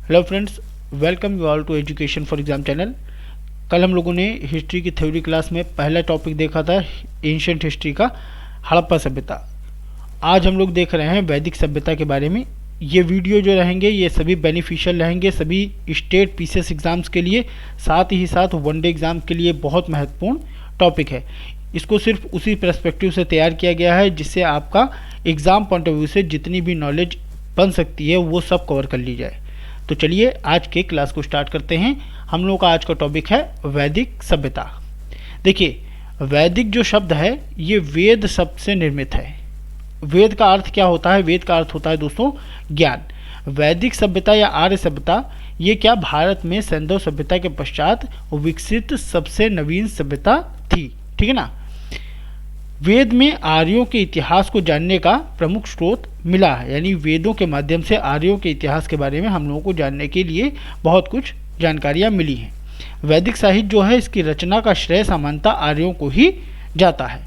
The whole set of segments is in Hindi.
Hello friends, welcome you all to education for exam channel. कल हम लोगों ने हिस्ट्री की थ्योरी क्लास में पहला टॉपिक देखा था एंशिएंट हिस्ट्री का, हड़प्पा सभ्यता। आज हम लोग देख रहे हैं वैदिक सभ्यता के बारे में। ये वीडियो जो रहेंगे ये सभी बेनिफिशियल रहेंगे सभी स्टेट पीसीएस एग्ज़ाम्स के लिए, साथ ही साथ वनडे एग्ज़ाम के लिए बहुत महत्वपूर्ण टॉपिक है। इसको सिर्फ उसी पर्सपेक्टिव से तैयार किया गया है जिससे आपका एग्ज़ाम पॉइंट ऑफ व्यू से जितनी भी नॉलेज बन सकती है वो सब कवर कर ली जाए। तो चलिए आज के क्लास को स्टार्ट करते हैं। हम लोगों का आज का टॉपिक है वैदिक सभ्यता। देखिए, वैदिक जो शब्द है ये वेद शब्द से निर्मित है। वेद का अर्थ क्या होता है? वेद का अर्थ होता है दोस्तों ज्ञान। वैदिक सभ्यता या आर्य सभ्यता ये क्या भारत में सैंधव सभ्यता के पश्चात विकसित सबसे नवीन सभ्यता थी। ठीक है ना। वेद में आर्यों के इतिहास को जानने का प्रमुख स्रोत मिला है, यानी वेदों के माध्यम से आर्यों के इतिहास के बारे में हम लोगों को जानने के लिए बहुत कुछ जानकारियाँ मिली हैं। वैदिक साहित्य जो है इसकी रचना का श्रेय सामान्यतः आर्यों को ही जाता है।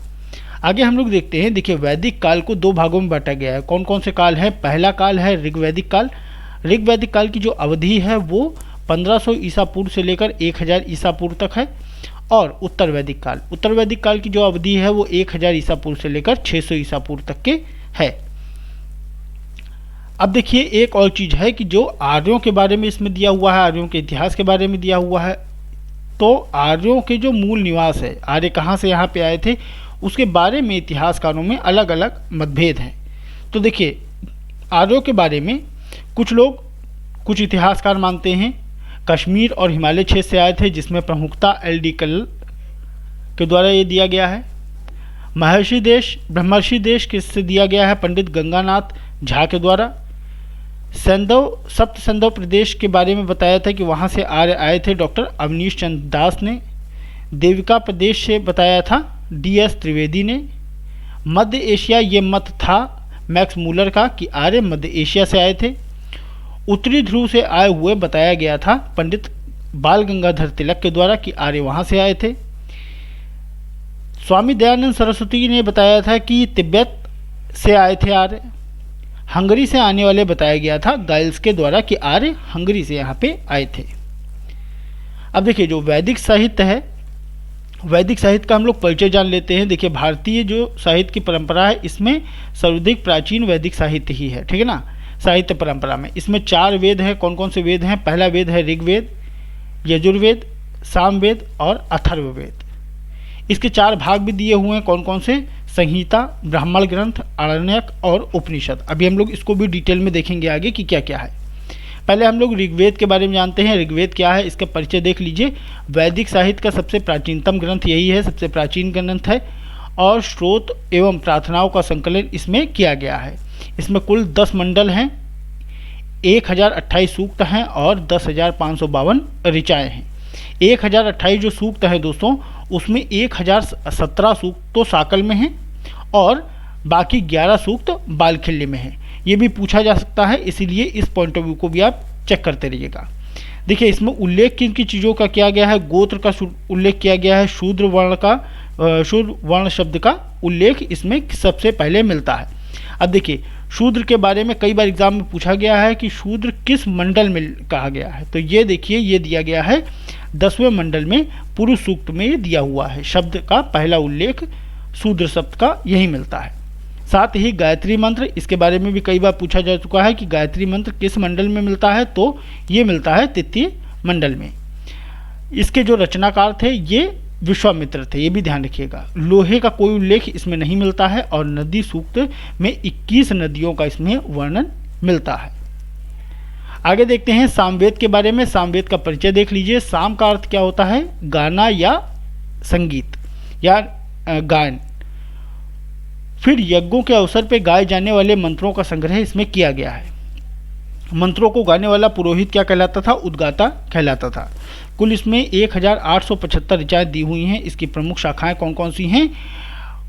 आगे हम लोग देखते हैं। देखिए, वैदिक काल को दो भागों में बांटा गया है। कौन कौन से काल है? पहला काल है ऋग्वैदिक काल। ऋग्वैदिक काल की जो अवधि है वो 1500 ईसा पूर्व से लेकर 1000 ईसा पूर्व तक है। और उत्तर वैदिक काल की जो अवधि है वो 1000 ईसा पूर्व से लेकर 600 ईसा पूर्व तक के है। अब देखिए, एक और चीज़ है कि जो आर्यों के बारे में इसमें दिया हुआ है, आर्यों के इतिहास के बारे में दिया हुआ है। तो आर्यों के जो मूल निवास है, आर्य कहाँ से यहाँ पे आए थे, उसके बारे में इतिहासकारों में अलग अलग मतभेद हैं। तो देखिए, आर्यों के बारे में कुछ इतिहासकार मानते हैं कश्मीर और हिमालय क्षेत्र से आए थे, जिसमें प्रमुखता एल.डी. कल्ल के द्वारा ये दिया गया है। ब्रह्मर्षि देश किससे दिया गया है? पंडित गंगानाथ झा के द्वारा। सप्त सैंधव प्रदेश के बारे में बताया था कि वहाँ से आर्य आए थे, डॉक्टर अवनीश चंद्र दास ने। देविका प्रदेश से बताया था D.S. त्रिवेदी ने। मध्य एशिया ये मत था मैक्स मूलर का कि आर्य मध्य एशिया से आए थे। उत्तरी ध्रुव से आए हुए बताया गया था पंडित बाल गंगाधर तिलक के द्वारा कि आर्य वहाँ से आए थे। स्वामी दयानंद सरस्वती ने बताया था कि तिब्बत से आए थे आर्य। हंगरी से आने वाले बताया गया था गाइल्स के द्वारा कि आर्य हंगरी से यहाँ पे आए थे। अब देखिए, जो वैदिक साहित्य है, वैदिक साहित्य का हम लोग परिचय जान लेते हैं। देखिए, भारतीय जो साहित्य की परंपरा है इसमें सर्वाधिक प्राचीन वैदिक साहित्य ही है। ठीक है ना। साहित्य परंपरा में इसमें 4 वेद हैं। कौन कौन से वेद हैं? पहला वेद है ऋग्वेद, यजुर्वेद, सामवेद और अथर्ववेद। इसके 4 भाग भी दिए हुए हैं। कौन कौन से? संहिता, ब्राह्मण ग्रंथ, आरण्यक और उपनिषद। अभी हम लोग इसको भी डिटेल में देखेंगे आगे कि क्या क्या है। पहले हम लोग ऋग्वेद के बारे में जानते हैं। ऋग्वेद क्या है इसका परिचय देख लीजिए। वैदिक साहित्य का सबसे प्राचीनतम ग्रंथ यही है, सबसे प्राचीन ग्रंथ है और स्रोत एवं प्रार्थनाओं का संकलन इसमें किया गया है। इसमें कुल 10 मंडल हैं, 1028 सूक्त हैं और 10,552 ऋचाएँ हैं। 1028 जो सूक्त है दोस्तों, उसमें 1017 सूक्त तो साकल में हैं और बाकी 11 सूक्त बालखिल्य में हैं। ये भी पूछा जा सकता है, इसीलिए इस पॉइंट ऑफ व्यू को भी आप चेक करते रहिएगा। देखिए, इसमें उल्लेख किन की चीज़ों का किया गया है? गोत्र का उल्लेख किया गया है। शूद्र वर्ण शब्द का उल्लेख इसमें सबसे पहले मिलता है। अब देखिए, शूद्र के बारे में कई बार एग्जाम में पूछा गया है कि शूद्र किस मंडल में कहा गया है। तो ये देखिए, ये दिया गया है 10वें मंडल में, पुरुष सूक्त में ये दिया हुआ है। शब्द का पहला उल्लेख शूद्र शब्द का यही मिलता है। साथ ही गायत्री मंत्र, इसके बारे में भी कई बार पूछा जा चुका है कि गायत्री मंत्र किस मंडल में मिलता है। तो ये मिलता है तृतीय मंडल में। इसके जो रचनाकार थे ये विश्वामित्र थे, ये भी ध्यान रखिएगा। लोहे का कोई उल्लेख इसमें नहीं मिलता है और नदी सूक्त में 21 नदियों का इसमें वर्णन मिलता है। आगे देखते हैं सामवेद के बारे में। सामवेद का परिचय देख लीजिए। साम का अर्थ क्या होता है? गाना या संगीत या गायन। फिर यज्ञों के अवसर पर गाए जाने वाले मंत्रों का संग्रह इसमें किया गया है। मंत्रों को गाने वाला पुरोहित क्या कहलाता था? उद्गाता कहलाता था। कुल इसमें 1875 ऋचाएँ दी हुई हैं। इसकी प्रमुख शाखाएं कौन कौन सी हैं?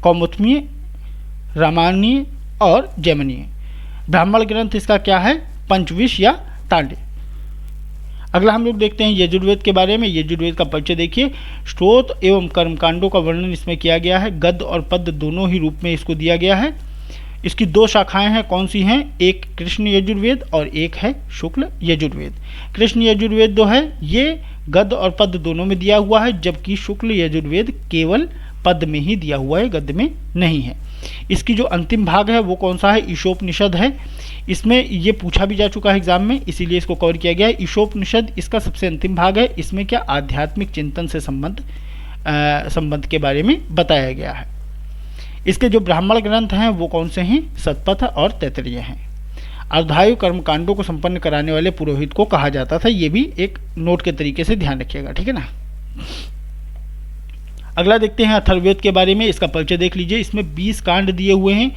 कौमुत्मीय, रामायणीय और जैमिनीय। ब्राह्मण ग्रंथ इसका क्या है? पंचविश या तांडे। अगला हम लोग देखते हैं यजुर्वेद के बारे में। यजुर्वेद का परिचय देखिए। स्त्रोत एवं कर्मकांडों का वर्णन इसमें किया गया है। गद्य और पद्य दोनों ही रूप में इसको दिया गया है। इसकी दो शाखाएं हैं, कौन सी हैं? एक कृष्ण यजुर्वेद और एक है शुक्ल यजुर्वेद। कृष्ण यजुर्वेद जो है ये गद्य और पद्य दोनों में दिया हुआ है, जबकि शुक्ल यजुर्वेद केवल पद में ही दिया हुआ है, गद्य में नहीं है। इसकी जो अंतिम भाग है वो कौन सा है? ईशोपनिषद है। इसमें ये पूछा भी जा चुका है एग्जाम में, इसीलिए इसको कवर किया गया है। ईशोपनिषद इसका सबसे अंतिम भाग है। इसमें क्या आध्यात्मिक चिंतन से संबंध के बारे में बताया गया है। इसके जो ब्राह्मण ग्रंथ हैं वो कौन से हैं? शतपथ और तैत्तिरीय हैं। अर्धायु कर्मकांडों को संपन्न कराने वाले पुरोहित को कहा जाता था, ये भी एक नोट के तरीके से ध्यान रखिएगा, ठीक है ना। अगला देखते हैं अथर्ववेद के बारे में। इसका परिचय देख लीजिए। इसमें 20 कांड दिए हुए हैं,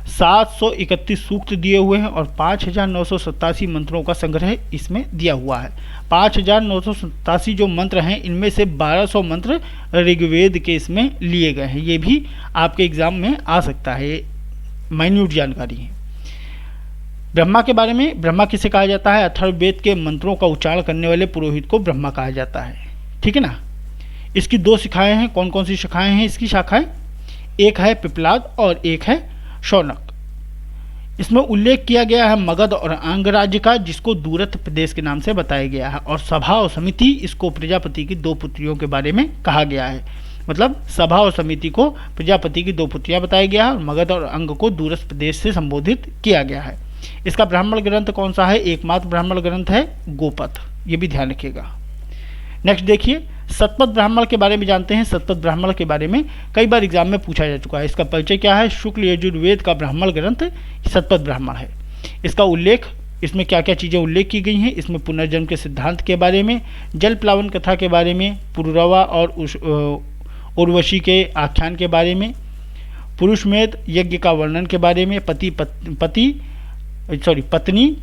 731 सूक्त दिए हुए हैं और 5987 मंत्रों का संग्रह इसमें दिया हुआ है। 5987 जो मंत्र हैं इनमें से 1200 मंत्र ऋग्वेद के इसमें लिए गए हैं। ये भी आपके एग्जाम में आ सकता है, माइन्यूट जानकारी है। ब्रह्मा के बारे में, ब्रह्मा किसे कहा जाता है? अथर्ववेद के मंत्रों का उच्चारण करने वाले पुरोहित को ब्रह्मा कहा जाता है, ठीक है ना। इसकी दो शाखाएं हैं, कौन कौन सी शाखाएं हैं इसकी शाखाएं? एक है पिपलाद और एक है शौनक। इसमें उल्लेख किया गया है मगध और अंगराज्य का, जिसको दूरस्थ प्रदेश के नाम से बताया गया है। और सभा और समिति, इसको प्रजापति की 2 पुत्रियों के बारे में कहा गया है। मतलब सभा और समिति को प्रजापति की 2 पुत्रियां बताया गया है और मगध और अंग को दूरस्थ प्रदेश से संबोधित किया गया है। इसका ब्राह्मण ग्रंथ कौन सा है? एकमात्र ब्राह्मण ग्रंथ है गोपथ, ये भी ध्यान रखिएगा। नेक्स्ट देखिए, शतपथ ब्राह्मण के बारे में जानते हैं। शतपथ ब्राह्मण के बारे में कई बार एग्जाम में पूछा जा चुका है। इसका परिचय क्या है? शुक्ल यजुर्वेद का ब्राह्मण ग्रंथ शतपथ ब्राह्मण है। इसका उल्लेख, इसमें क्या क्या चीज़ें उल्लेख की गई हैं? इसमें पुनर्जन्म के सिद्धांत के बारे में, जल प्लावन कथा के बारे में, पुरुरवा और उर्वशी के आख्यान के बारे में, पुरुषमेध यज्ञ का वर्णन के बारे में, पत्नी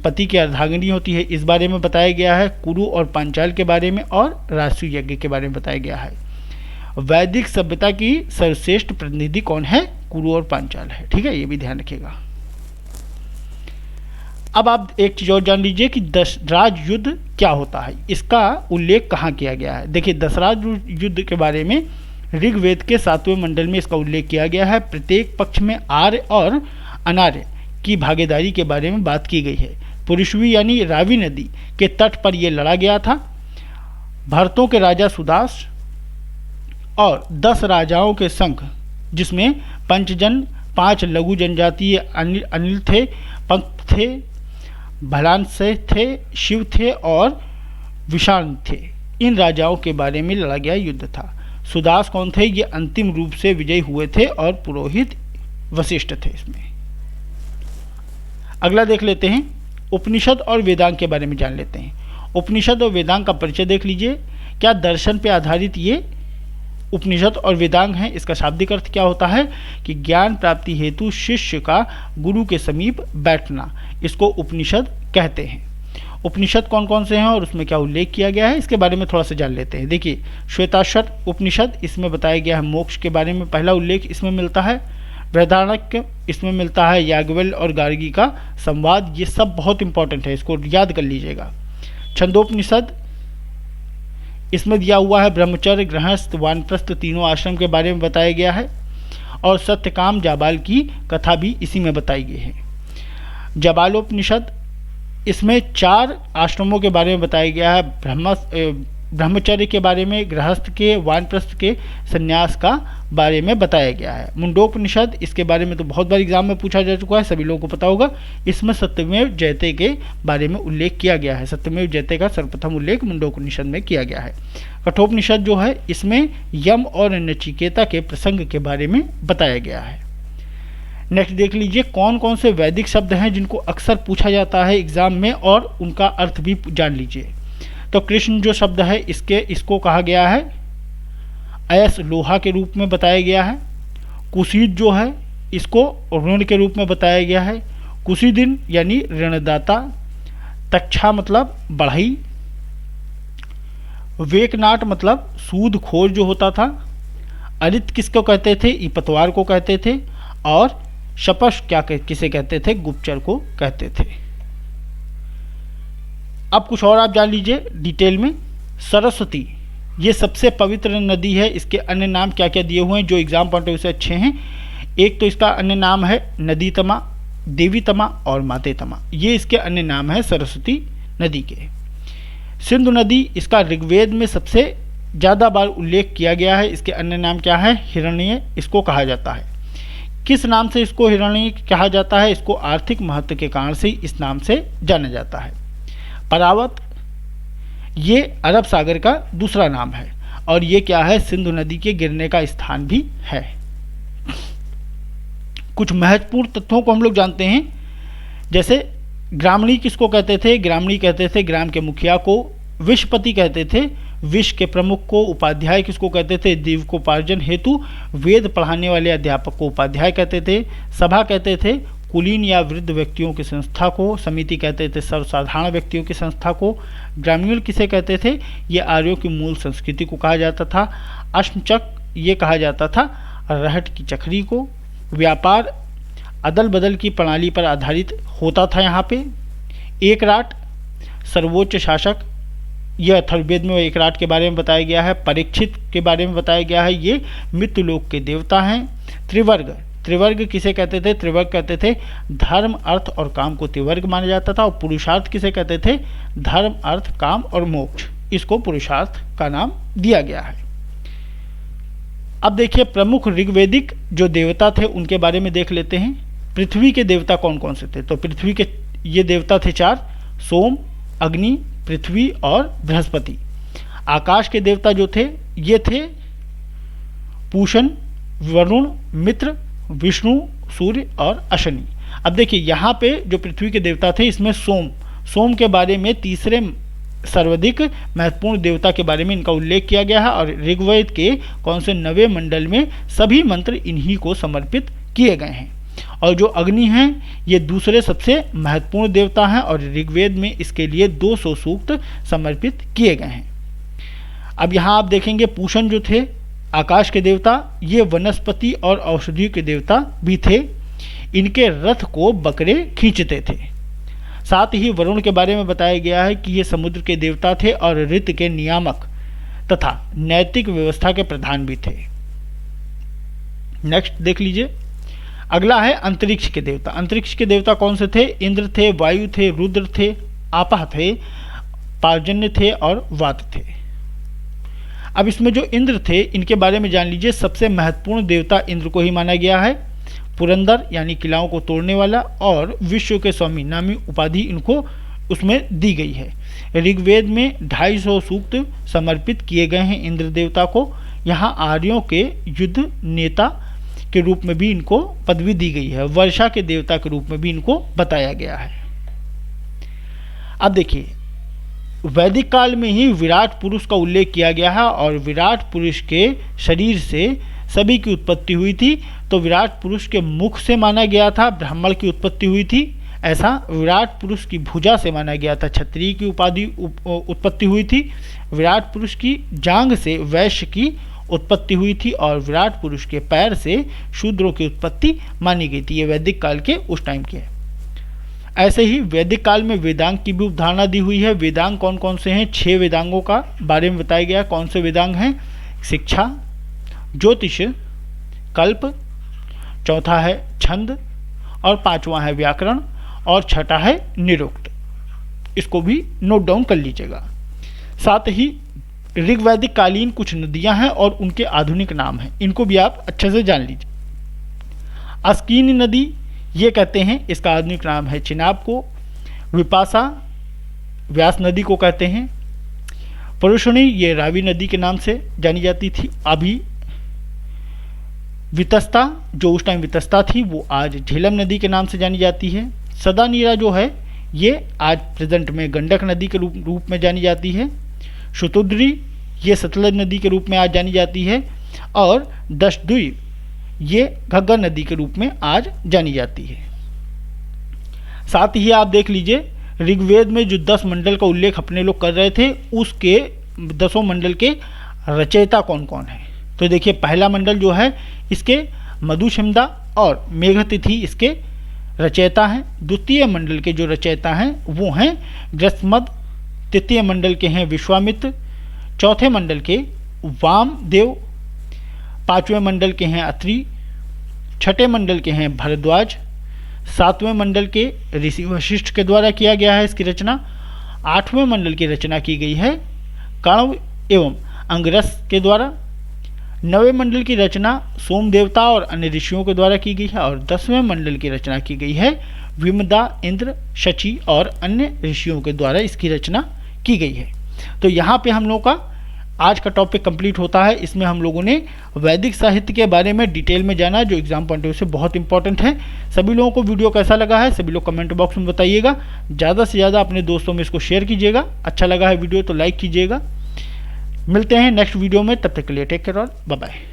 पति की अर्धांगिनी होती है इस बारे में बताया गया है, कुरु और पांचाल के बारे में और राष्ट्रीय यज्ञ के बारे में बताया गया है। वैदिक सभ्यता की सर्वश्रेष्ठ प्रतिनिधि कौन है? कुरु और पांचाल है, ठीक है, ये भी ध्यान रखिएगा। अब आप एक चीज और जान लीजिए कि दशराज युद्ध क्या होता है, इसका उल्लेख कहाँ किया गया है। देखिए, दशराज युद्ध के बारे में ऋग्वेद के 7वें मंडल में इसका उल्लेख किया गया है। प्रत्येक पक्ष में आर्य और अनार्य की भागीदारी के बारे में बात की गई है। पुरुषवी यानी रावी नदी के तट पर यह लड़ा गया था। भरतों के राजा सुदास और 10 राजाओं के संघ, जिसमें पंचजन, 5 लघु जनजातीय अनिल थे, पंख थे, भलांस थे, शिव थे और विषाण थे, इन राजाओं के बारे में लड़ा गया युद्ध था। सुदास कौन थे? ये अंतिम रूप से विजयी हुए थे और पुरोहित वशिष्ठ थे इसमें। अगला देख लेते हैं, उपनिषद और वेदांग के बारे में जान लेते हैं। उपनिषद और वेदांग का परिचय देख लीजिए। क्या दर्शन पे आधारित ये उपनिषद और वेदांग हैं? इसका शाब्दिक अर्थ क्या होता है कि ज्ञान प्राप्ति हेतु शिष्य का गुरु के समीप बैठना, इसको उपनिषद कहते हैं। उपनिषद कौन कौन से हैं और उसमें क्या उल्लेख किया गया है, इसके बारे में थोड़ा सा जान लेते हैं। देखिए, श्वेताश्वर उपनिषद, इसमें बताया गया है मोक्ष के बारे में पहला उल्लेख इसमें मिलता है। बृहदारण्यक, इसमें मिलता है याज्ञवल्क्य और गार्गी का संवाद। ये सब बहुत इंपॉर्टेंट है, इसको याद कर लीजिएगा। छंदोपनिषद, इसमें दिया हुआ है ब्रह्मचर्य, गृहस्थ, वानप्रस्थ तीनों आश्रम के बारे में बताया गया है। और सत्यकाम जाबाल की कथा भी इसी में बताई गई है। जाबालोपनिषद, इसमें 4 आश्रमों के बारे में बताया गया है। ब्रह्मचर्य के बारे में, गृहस्थ के, वानप्रस्थ के, संन्यास का बारे में बताया गया है। मुंडोपनिषद, इसके बारे में तो बहुत बार एग्जाम में पूछा जा चुका है, सभी लोगों को पता होगा। इसमें सत्यमेव जयते के बारे में उल्लेख किया गया है। सत्यमेव जयते का सर्वप्रथम उल्लेख मुंडोपनिषद में किया गया है। कठोपनिषद जो है, इसमें यम और नचिकेता के प्रसंग के बारे में बताया गया है। नेक्स्ट देख लीजिए, कौन कौन से वैदिक शब्द हैं जिनको अक्सर पूछा जाता है एग्जाम में, और उनका अर्थ भी जान लीजिए। तो कृष्ण जो शब्द है, इसको कहा गया है अयस, लोहा के रूप में बताया गया है। कुशीद जो है, इसको ऋण के रूप में बताया गया है। कुशीदिन यानी ऋणदाता। तक्षा मतलब बढ़ई। वेकनाट मतलब सूदखोर जो होता था। अरित किसको कहते थे? इपतवार को कहते थे। और शपश किसे कहते थे? गुप्तचर को कहते थे। अब कुछ और आप जान लीजिए डिटेल में। सरस्वती, ये सबसे पवित्र नदी है। इसके अन्य नाम क्या क्या दिए हुए हैं जो एग्जाम पॉइंट ऑफ व्यू से अच्छे हैं। एक तो इसका अन्य नाम है नदीतमा, देवीतमा और मातेतमा, ये इसके अन्य नाम हैं सरस्वती नदी के। सिंधु नदी, इसका ऋग्वेद में सबसे ज़्यादा बार उल्लेख किया गया है। इसके अन्य नाम क्या है? हिरण्य इसको कहा जाता है। किस नाम से इसको हिरण्य कहा जाता है? इसको आर्थिक महत्व के कारण से इस नाम से जाना जाता है। परावत, ये अरब सागर का दूसरा नाम है और ये क्या है? सिंधु नदी के गिरने का स्थान भी है। कुछ महत्वपूर्ण तथ्यों को हम लोग जानते हैं, जैसे ग्रामणी किसको कहते थे? ग्रामणी कहते थे ग्राम के मुखिया को। विषपति कहते थे विष के प्रमुख को। उपाध्याय किसको कहते थे? जीविकोपार्जन हेतु वेद पढ़ाने वाले अध्यापक को उपाध्याय कहते थे। सभा कहते थे कुलीन या वृद्ध व्यक्तियों की संस्था को। समिति कहते थे सर्वसाधारण व्यक्तियों की संस्था को। ग्रामीण किसे कहते थे? ये आर्यों की मूल संस्कृति को कहा जाता था। अश्मचक, ये कहा जाता था रहट की चखरी को। व्यापार अदल बदल की प्रणाली पर आधारित होता था यहाँ पे। एकराट, सर्वोच्च शासक, यह अथर्ववेद में एकराट के बारे में बताया गया है। परीक्षित के बारे में बताया गया है, ये मृत्युलोक के देवता हैं। त्रिवर्ग, त्रिवर्ग किसे कहते थे? त्रिवर्ग कहते थे धर्म अर्थ और काम को त्रिवर्ग माना जाता था। और पुरुषार्थ किसे कहते थे? धर्म अर्थ काम और मोक्ष, इसको पुरुषार्थ का नाम दिया गया है। अब देखिए प्रमुख ऋग्वेदिक जो देवता थे उनके बारे में देख लेते हैं। पृथ्वी के देवता कौन कौन से थे? तो पृथ्वी के ये देवता थे 4, सोम, अग्नि, पृथ्वी और बृहस्पति। आकाश के देवता जो थे ये थे पूषण, वरुण, मित्र, विष्णु, सूर्य और अश्विनी। अब देखिए यहाँ पे जो पृथ्वी के देवता थे इसमें सोम के बारे में तीसरे सर्वाधिक महत्वपूर्ण देवता के बारे में इनका उल्लेख किया गया है और ऋग्वेद के कौन से 9वें मंडल में सभी मंत्र इन्हीं को समर्पित किए गए हैं। और जो अग्नि हैं ये दूसरे सबसे महत्वपूर्ण देवता हैं और ऋग्वेद में इसके लिए 200 सूक्त समर्पित किए गए हैं। अब यहाँ आप देखेंगे पूषण जो थे आकाश के देवता, ये वनस्पति और औषधियों के देवता भी थे। इनके रथ को बकरे खींचते थे। साथ ही वरुण के बारे में बताया गया है कि ये समुद्र के देवता थे और ऋतु के नियामक तथा नैतिक व्यवस्था के प्रधान भी थे। नेक्स्ट देख लीजिए, अगला है अंतरिक्ष के देवता। अंतरिक्ष के देवता कौन से थे? इंद्र थे, वायु थे, रुद्र थे, आपह थे, पार्जन्य थे और वात थे। अब इसमें जो इंद्र थे इनके बारे में जान लीजिए। सबसे महत्वपूर्ण देवता इंद्र को ही माना गया है। पुरंदर यानी किलाओं को तोड़ने वाला और विश्व के स्वामी नामी उपाधि इनको उसमें दी गई है। ऋग्वेद में 250 सूक्त समर्पित किए गए हैं इंद्र देवता को। यहाँ आर्यों के युद्ध नेता के रूप में भी इनको पदवी दी गई है। वर्षा के देवता के रूप में भी इनको बताया गया है। अब देखिए वैदिक काल में ही विराट पुरुष का उल्लेख किया गया है और विराट पुरुष के शरीर से सभी की उत्पत्ति हुई थी। तो विराट पुरुष के मुख से माना गया था ब्राह्मण की उत्पत्ति हुई थी। ऐसा विराट पुरुष की भुजा से माना गया था क्षत्रिय की उपाधि उत्पत्ति हुई थी। विराट पुरुष की जांघ से वैश्य की उत्पत्ति हुई थी और विराट पुरुष के पैर से शूद्रों की उत्पत्ति मानी गई थी। ये वैदिक काल के उस टाइम के है। ऐसे ही वैदिक काल में वेदांग की भी उदाहरणा दी हुई है। वेदांग कौन कौन से हैं? 6 वेदांगों का बारे में बताया गया। कौन से वेदांग हैं? शिक्षा, ज्योतिष, कल्प, चौथा है छंद और 5वां है व्याकरण और 6ठा है निरुक्त। इसको भी नोट डाउन कर लीजिएगा। साथ ही ऋग्वैदिक कालीन कुछ नदियां हैं और उनके आधुनिक नाम हैं, इनको भी आप अच्छे से जान लीजिए। अस्कीनी नदी ये कहते हैं, इसका आधुनिक नाम है चिनाब को। विपाशा व्यास नदी को कहते हैं। परुषणी ये रावी नदी के नाम से जानी जाती थी। अभी वितस्ता जो उस टाइम वितस्ता थी वो आज झेलम नदी के नाम से जानी जाती है। सदानीरा जो है ये आज प्रेजेंट में गंडक नदी के रूप में जानी जाती है। शुतुद्री ये सतलज नदी के रूप में आज जानी जाती है और दशद्वीप ये घग्गर नदी के रूप में आज जानी जाती है। साथ ही आप देख लीजिए ऋग्वेद में जो 10 मंडल का उल्लेख अपने लोग कर रहे थे उसके 10 मंडल के रचयिता कौन कौन है। तो देखिए पहला मंडल जो है इसके मधुशिमदा और मेघतिथि इसके रचयिता हैं। द्वितीय मंडल के जो रचयिता हैं वो हैं ग्रस्तमद। तृतीय मंडल के हैं विश्वामित्र। चौथे मंडल के वामदेव। 5वें मंडल के हैं अत्रि। 6ठे मंडल के हैं भरद्वाज। 7वें मंडल के ऋषि वशिष्ठ के द्वारा किया गया है इसकी रचना। 8वें मंडल की रचना की गई है कण्व एवं अंगरस के द्वारा। 9वें मंडल की रचना सोम देवता और अन्य ऋषियों के द्वारा की गई है। और 10वें मंडल की रचना की गई है विमदा, इंद्र, शची और अन्य ऋषियों के द्वारा इसकी रचना की गई है। तो यहाँ पे हम लोगों का आज का टॉपिक कंप्लीट होता है। इसमें हम लोगों ने वैदिक साहित्य के बारे में डिटेल में जाना, जो एग्जाम पॉइंट ऑफ व्यू से बहुत इंपॉर्टेंट है। सभी लोगों को वीडियो कैसा लगा है सभी लोग कमेंट बॉक्स में बताइएगा। ज़्यादा से ज़्यादा अपने दोस्तों में इसको शेयर कीजिएगा। अच्छा लगा है वीडियो तो लाइक कीजिएगा। मिलते हैं नेक्स्ट वीडियो में, तब तक के लिए टेक केयर और बाय बाय।